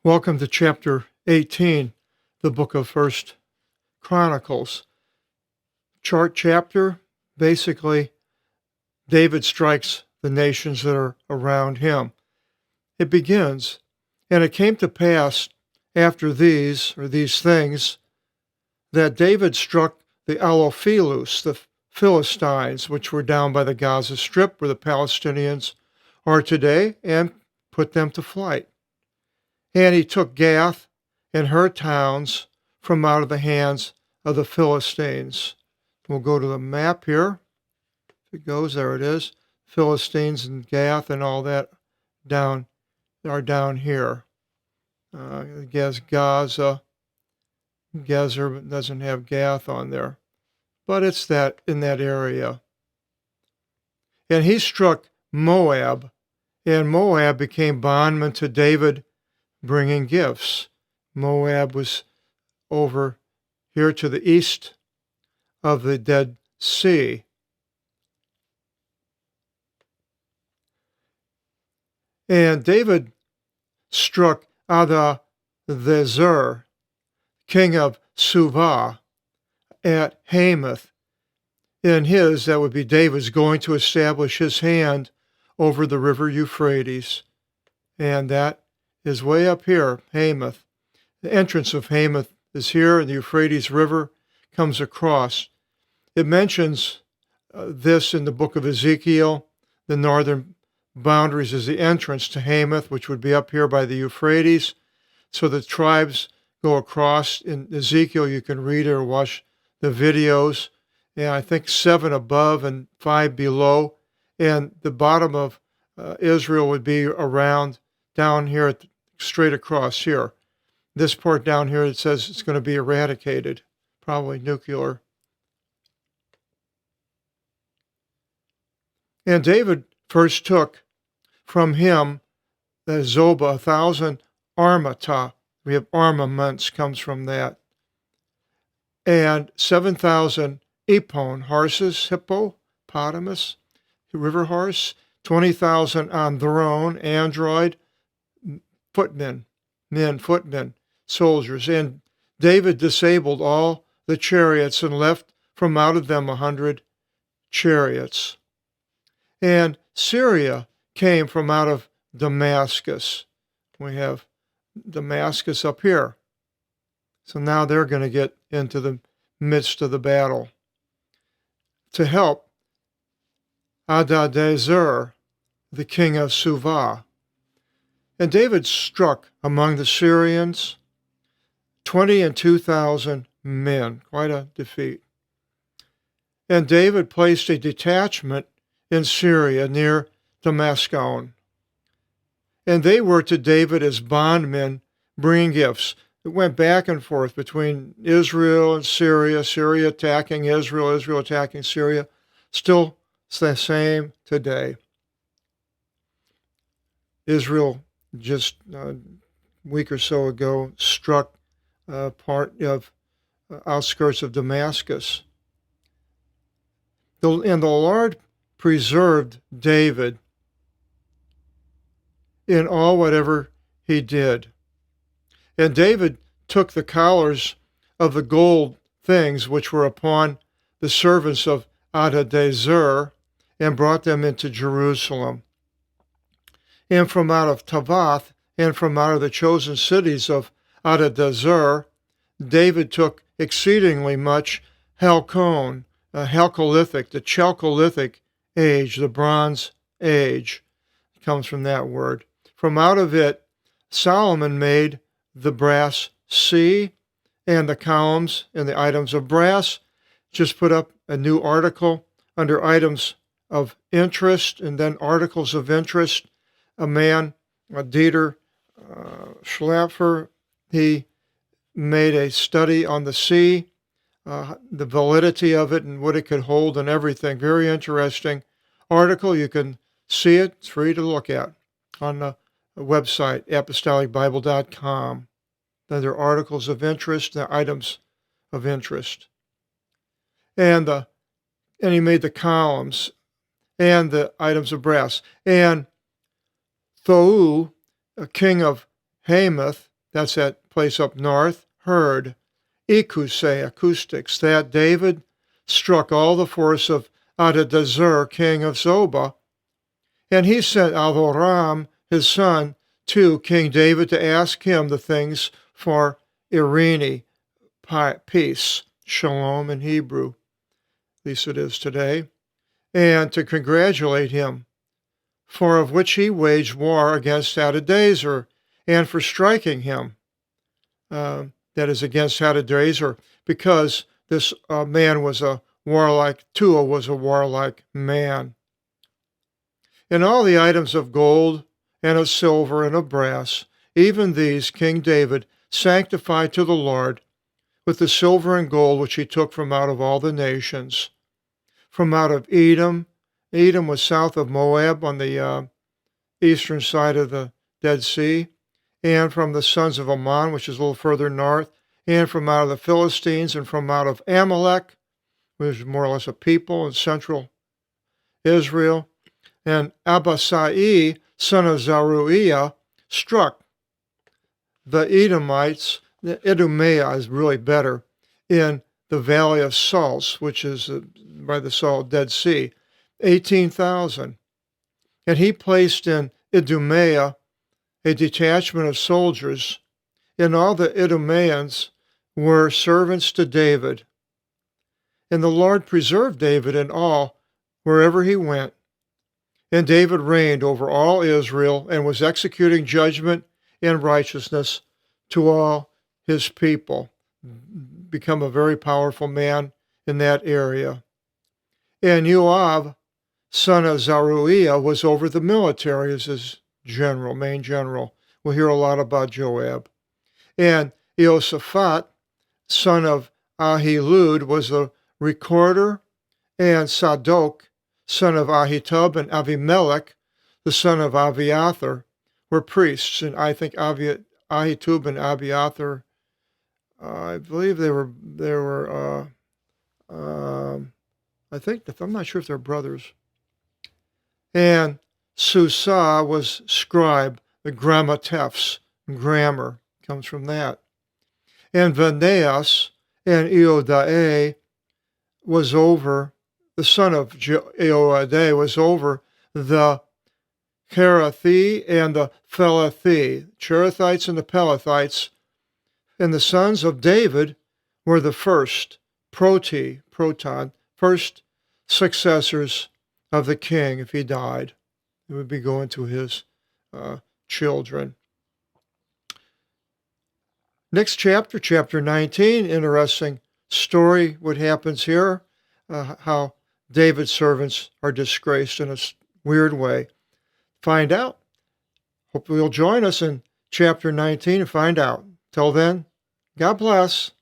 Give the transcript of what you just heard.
Welcome to chapter 18, the book of First Chronicles. Short chapter, basically, David strikes the nations that are around him. It begins, and it came to pass after these things, that David struck the Alophilus, the Philistines, which were down by the Gaza Strip, where the Palestinians are today, and put them to flight. And he took Gath and her towns from out of the hands of the Philistines. We'll go to the map here. If it goes, there it is. Philistines and Gath and all that are down here. Gaza. Gezer doesn't have Gath on there. But it's that in that area. And he struck Moab, and Moab became bondman to David, bringing gifts. Moab was over here to the east of the Dead Sea. And David struck Adadezer, king of Suvah, at Hamath. In that would be David's going to establish his hand over the river Euphrates. And that is way up here, Hamath. The entrance of Hamath is here, and the Euphrates River comes across. It mentions this in the book of Ezekiel. The northern boundaries is the entrance to Hamath, which would be up here by the Euphrates. So the tribes go across. In Ezekiel, you can read it or watch the videos. And I think 7 above and 5 below. And the bottom of Israel would be around down here, straight across here. This part down here, it says it's going to be eradicated, probably nuclear. And David first took from him the Zobah, 1,000 armata. We have armaments, comes from that. And 7,000 epon, horses, hippopotamus, river horse, 20,000 andron, android, footmen, soldiers. And David disabled all the chariots and left from out of them 100 chariots. And Syria came from out of Damascus. We have Damascus up here. So now they're going to get into the midst of the battle to help Adadezer, the king of Suvah. And David struck among the Syrians 22,000 men, quite a defeat. And David placed a detachment in Syria near Damascus. And they were to David as bondmen, bringing gifts. It went back and forth between Israel and Syria, Syria attacking Israel, Israel attacking Syria. Still it's the same today. Israel just a week or so ago struck part of outskirts of Damascus. And the Lord preserved David in all whatever he did. And David took the collars of the gold things which were upon the servants of Adadezer and brought them into Jerusalem. And from out of Tavath and from out of the chosen cities of Adadezer, David took exceedingly much halcon, halcolithic, the chalcolithic age, the Bronze Age. It comes from that word. From out of it, Solomon made the brass sea and the columns and the items of brass. Just put up a new article under items of interest and then articles of interest. A man, Dieter Schlaffer, he made a study on the sea, the validity of it and what it could hold and everything. Very interesting article. You can see it. It's free to look at on the website, apostolicbible.com. Then there are articles of interest, the items of interest. And he made the columns and the items of brass. And Thou, a king of Hamath, that's that place up north, heard, acoustics, that David struck all the force of Hadadezer, king of Zobah, and he sent Adoram, his son, to King David to ask him the things for Irene, peace, shalom in Hebrew, at least it is today, and to congratulate him, for of which he waged war against Hadadezer, and for striking him, that is against Hadadezer, because this man was a warlike, Tua was a warlike man. And all the items of gold and of silver and of brass, even these King David sanctified to the Lord with the silver and gold which he took from out of all the nations, from out of Edom. Edom was south of Moab on the eastern side of the Dead Sea, and from the sons of Ammon, which is a little further north, and from out of the Philistines, and from out of Amalek, which is more or less a people in central Israel. And Abasai, son of Zeruiah, struck the Edomites. The Idumea is really better, in the Valley of Salts, which is by the Salt Dead Sea, 18,000. And he placed in Idumea a detachment of soldiers, and all the Idumeans were servants to David. And the Lord preserved David in all, wherever he went. And David reigned over all Israel, and was executing judgment and righteousness to all his people. Become a very powerful man in that area. And Joab, son of Zeruiah, was over the military as his general, main general. We'll hear a lot about Joab. And Jehoshaphat, son of Ahilud, was the recorder, and Sadok, son of Ahitub, and Avimelech, the son of Abiathar, were priests. And I think Ahitub and Abiathar, I believe they were. I'm not sure if they're brothers. And Susa was scribe. The grammatefs, grammar comes from that. And Vendeas and Eodae was over, the son of Eodae was over the Cherethites and the Pelethites, Cherethites and the Pelethites. And the sons of David were the first, proton, first successors of the king. If he died, it would be going to his children. Next chapter, chapter 19, interesting story, what happens here, how David's servants are disgraced in a weird way. Find out. Hope you'll join us in chapter 19 and find out. Till then, God bless.